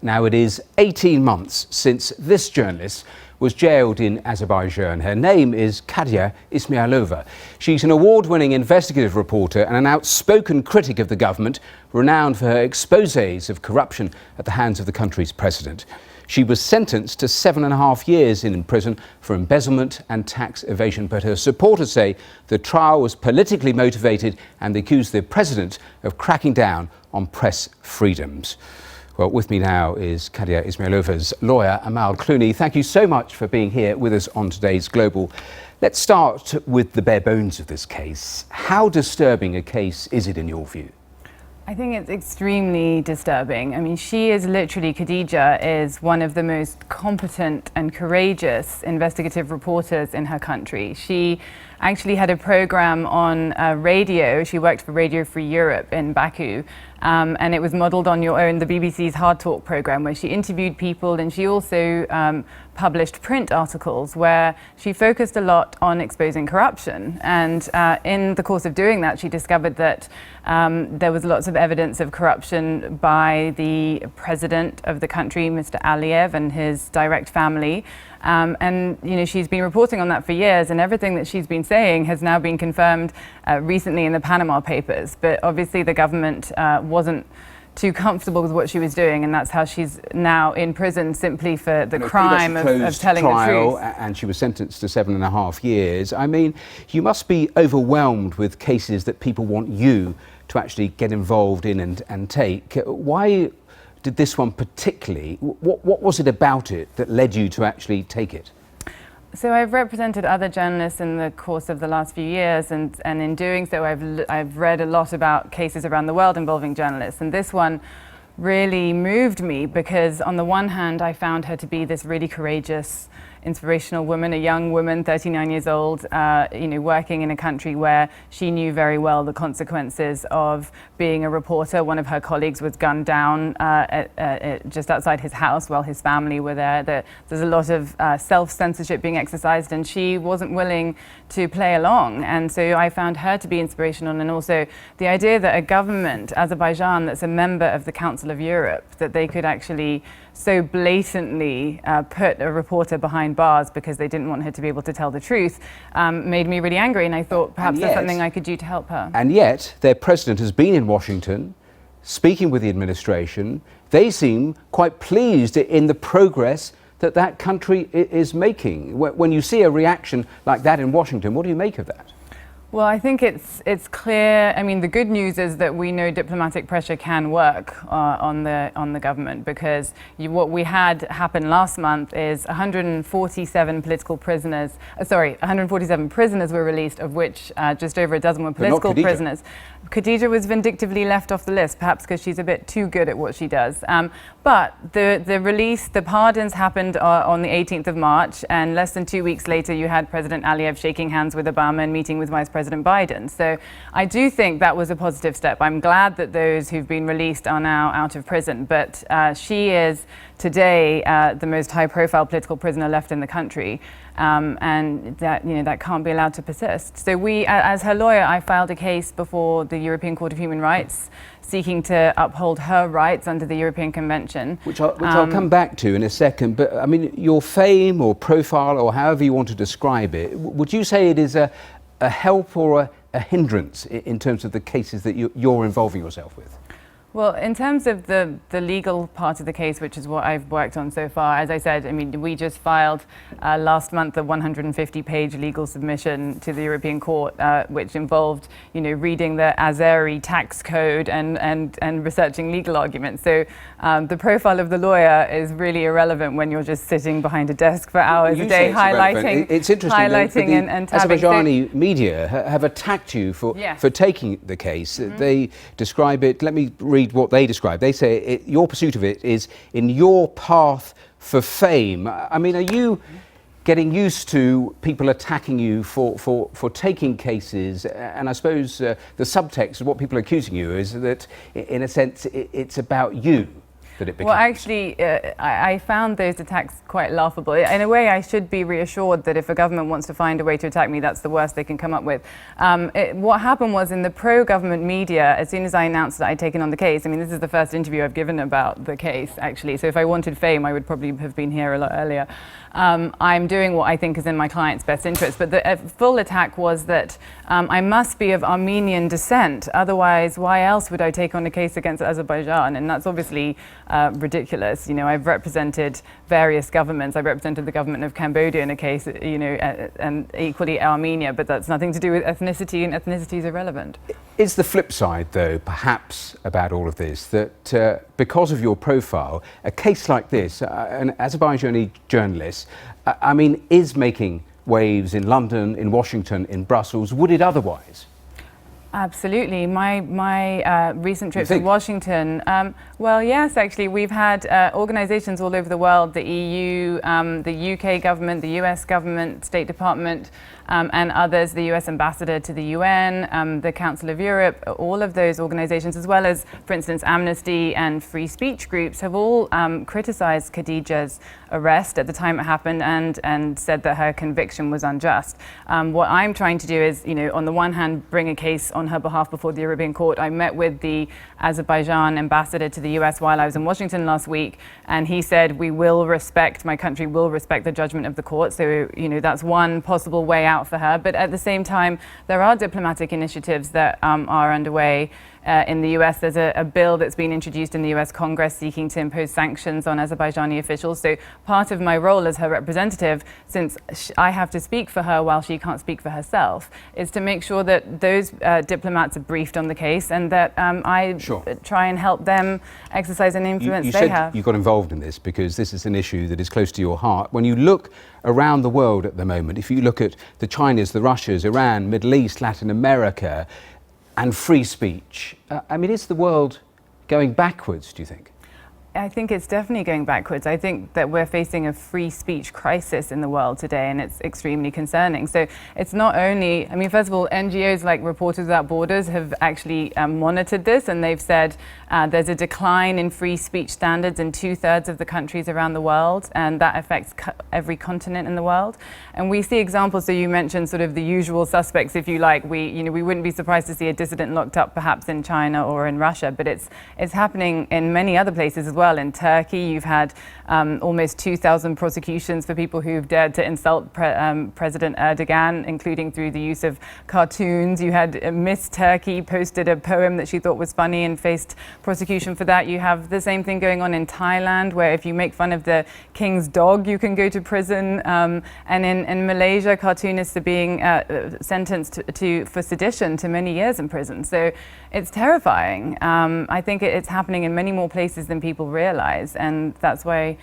Now it is 18 months since this journalist was jailed in Azerbaijan. Her name is Khadija Ismayilova. She's an award-winning investigative reporter and an outspoken critic of the government, renowned for her exposés of corruption at the hands of the country's president. She was sentenced to 7.5 years in prison for embezzlement and tax evasion, but her supporters say the trial was politically motivated and they accuse the president of cracking down on press freedoms. Well, with me now is Khadija Ismailova's lawyer, Amal Clooney. Thank you so much for being here with us on today's Global. Let's start with the bare bones of this case. How disturbing a case is it in your view? I think it's extremely disturbing. I mean, Khadija is one of the most competent and courageous investigative reporters in her country. She actually had a program on radio. She worked for Radio Free Europe in Baku. And it was modelled on the BBC's Hard Talk programme, where she interviewed people, and she also published print articles where she focused a lot on exposing corruption. And in the course of doing that, she discovered that there was lots of evidence of corruption by the president of the country, Mr. Aliyev, and his direct family. And she's been reporting on that for years, and everything that she's been saying has now been confirmed recently in the Panama Papers. But obviously the government wasn't too comfortable with what she was doing, and that's how she's now in prison, simply for the crime of telling the truth. And she was sentenced to 7.5 years. I mean, you must be overwhelmed with cases that people want you to actually get involved in and take. Why did this one particularly, what was it about it that led you to actually take it? So I've represented other journalists in the course of the last few years, and in doing so I've read a lot about cases around the world involving journalists, and this one really moved me because on the one hand I found her to be this really courageous, inspirational woman, a young woman, 39 years old, working in a country where she knew very well the consequences of being a reporter. One of her colleagues was gunned down just outside his house while his family were there. There's a lot of self-censorship being exercised, and she wasn't willing to play along. And so I found her to be inspirational, and also the idea that a government, Azerbaijan, that's a member of the Council of Europe, that they could actually so blatantly put a reporter behind bars because they didn't want her to be able to tell the truth, made me really angry, and I thought perhaps there's something I could do to help her. And yet their president has been in Washington speaking with the administration. They seem quite pleased in the progress that country is making. When you see a reaction like that in Washington, what do you make of that? Well, I think it's clear. I mean, the good news is that we know diplomatic pressure can work on the government, because what we had happen last month is 147 prisoners were released, of which just over a dozen were political prisoners. Khadija was vindictively left off the list, perhaps because she's a bit too good at what she does. But the pardons happened on the 18th of March, and less than 2 weeks later you had President Aliyev shaking hands with Obama and meeting with Vice President Biden. So I do think that was a positive step. I'm glad that those who've been released are now out of prison, but she is today the most high-profile political prisoner left in the country, and that can't be allowed to persist. So as her lawyer, I filed a case before the European Court of Human Rights, seeking to uphold her rights under the European Convention. Which I'll come back to in a second, but I mean, your fame or profile, or however you want to describe it, would you say it is a help or a hindrance in terms of the cases that you're involving yourself with? Well, in terms of the legal part of the case, which is what I've worked on so far, as I said, I mean, we just filed last month a 150-page legal submission to the European Court, which involved, reading the Azeri tax code and researching legal arguments. So the profile of the lawyer is really irrelevant when you're just sitting behind a desk for hours a day, highlighting. It's interesting. Highlighting and tabbing. Azerbaijani media have attacked you for taking the case. Mm-hmm. They describe it. Let me read what they describe. They say your pursuit of it is in your path for fame. I mean, are you getting used to people attacking you for taking cases? And I suppose the subtext of what people are accusing you is that, in a sense, it's about you. that it becomes? Well, actually, I found those attacks quite laughable. In a way, I should be reassured that if a government wants to find a way to attack me, that's the worst they can come up with. What happened was in the pro-government media, as soon as I announced that I'd taken on the case, I mean, this is the first interview I've given about the case, actually, so if I wanted fame, I would probably have been here a lot earlier. I'm doing what I think is in my client's best interest, but the full attack was that I must be of Armenian descent, otherwise why else would I take on a case against Azerbaijan? And that's obviously ridiculous. You know, I've represented various governments. I represented the government of Cambodia in a case, you know, and equally Armenia, but that's nothing to do with ethnicity, and ethnicity is irrelevant. Is the flip side, though, perhaps about all of this, that because of your profile, a case like this, an Azerbaijani journalist, I mean, is making waves in London, in Washington, in Brussels? Would it otherwise? Absolutely. My recent trip to Washington, well, yes, actually, we've had organisations all over the world, the EU, the UK government, the US government, State Department, and others, the US ambassador to the UN, the Council of Europe, all of those organisations, as well as, for instance, Amnesty and free speech groups, have all criticised Khadija's arrest at the time it happened and said that her conviction was unjust. What I'm trying to do is, you know, on the one hand, bring a case on her behalf before the European Court. I met with the Azerbaijan ambassador to the US while I was in Washington last week, and he said my country will respect the judgment of the court. So, you know, that's one possible way out for her. But at the same time, there are diplomatic initiatives that are underway. In the US, there's a bill that's been introduced in the US Congress seeking to impose sanctions on Azerbaijani officials. So part of my role as her representative, since I have to speak for her while she can't speak for herself, is to make sure that those diplomats are briefed on the case and that I try and help them exercise an influence you they said have. You got involved in this because this is an issue that is close to your heart. When you look around the world at the moment, if you look at the Chinas, the Russias, Iran, Middle East, Latin America, and free speech, I mean, is the world going backwards, do you think? I think it's definitely going backwards. I think that we're facing a free speech crisis in the world today, and it's extremely concerning. So it's not only, I mean, first of all, NGOs like Reporters Without Borders have actually monitored this, and they've said there's a decline in free speech standards in 2/3 of the countries around the world, and that affects every continent in the world. And we see examples, so you mentioned sort of the usual suspects, if you like. We wouldn't be surprised to see a dissident locked up perhaps in China or in Russia, but it's happening in many other places as well. In Turkey, you've had almost 2,000 prosecutions for people who've dared to insult President Erdogan, including through the use of cartoons. You had Miss Turkey posted a poem that she thought was funny and faced prosecution for that. You have the same thing going on in Thailand, where if you make fun of the king's dog, you can go to prison. And in Malaysia, cartoonists are being sentenced for sedition to many years in prison. So it's terrifying. I think it's happening in many more places than people realize, and that's why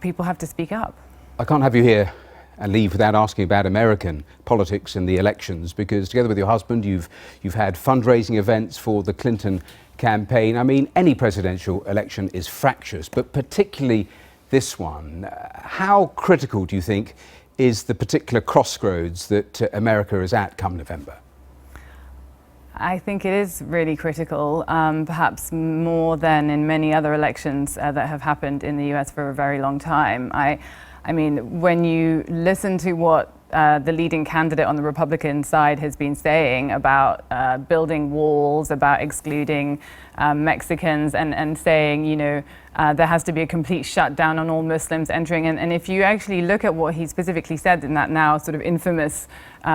people have to speak up. I can't have you here and leave without asking about American politics and the elections, because together with your husband, you've had fundraising events for the Clinton campaign. I mean, any presidential election is fractious, but particularly this one. How critical do you think is the particular crossroads that America is at come November? I think it is really critical, perhaps more than in many other elections that have happened in the US for a very long time. I mean, when you listen to what the leading candidate on the Republican side has been saying about building walls, about excluding Mexicans, and saying, you know, there has to be a complete shutdown on all Muslims entering. And if you actually look at what he specifically said in that now sort of infamous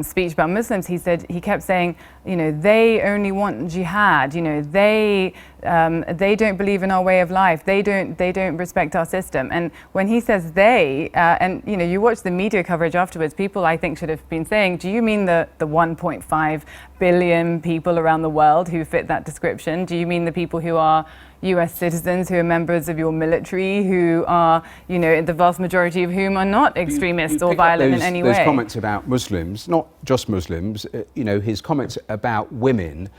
speech about Muslims, he kept saying, you know, they only want jihad. You know, they don't believe in our way of life. They don't respect our system. And when he says they, and you know, you watch the media coverage afterwards, people I think should have been saying, do you mean the 1.5 billion people around the world who fit that description? Do you mean the people who are US citizens, who are members of your military, who are, you know, the vast majority of whom are not extremists or violent in any way? Those comments about Muslims, not just Muslims, you know, his comments about women,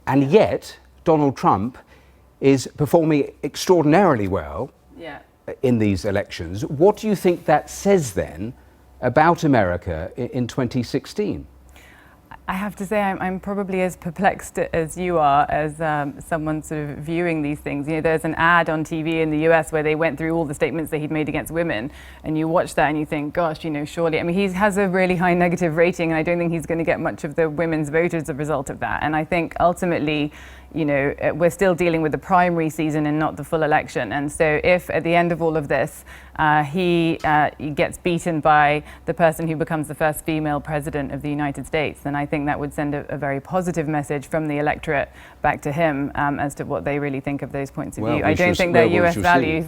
and yet Donald Trump is performing extraordinarily well in these elections. What do you think that says then about America in 2016? I have to say I'm probably as perplexed as you are as someone sort of viewing these things. You know, there's an ad on TV in the US where they went through all the statements that he'd made against women, and you watch that and you think, gosh, you know, surely, I mean, he has a really high negative rating, and I don't think he's going to get much of the women's vote as a result of that. And I think ultimately, you know, we're still dealing with the primary season and not the full election. And so if at the end of all of this, he gets beaten by the person who becomes the first female president of the United States, then I think that would send a very positive message from the electorate back to him as to what they really think of those points of view. I don't think they're US values.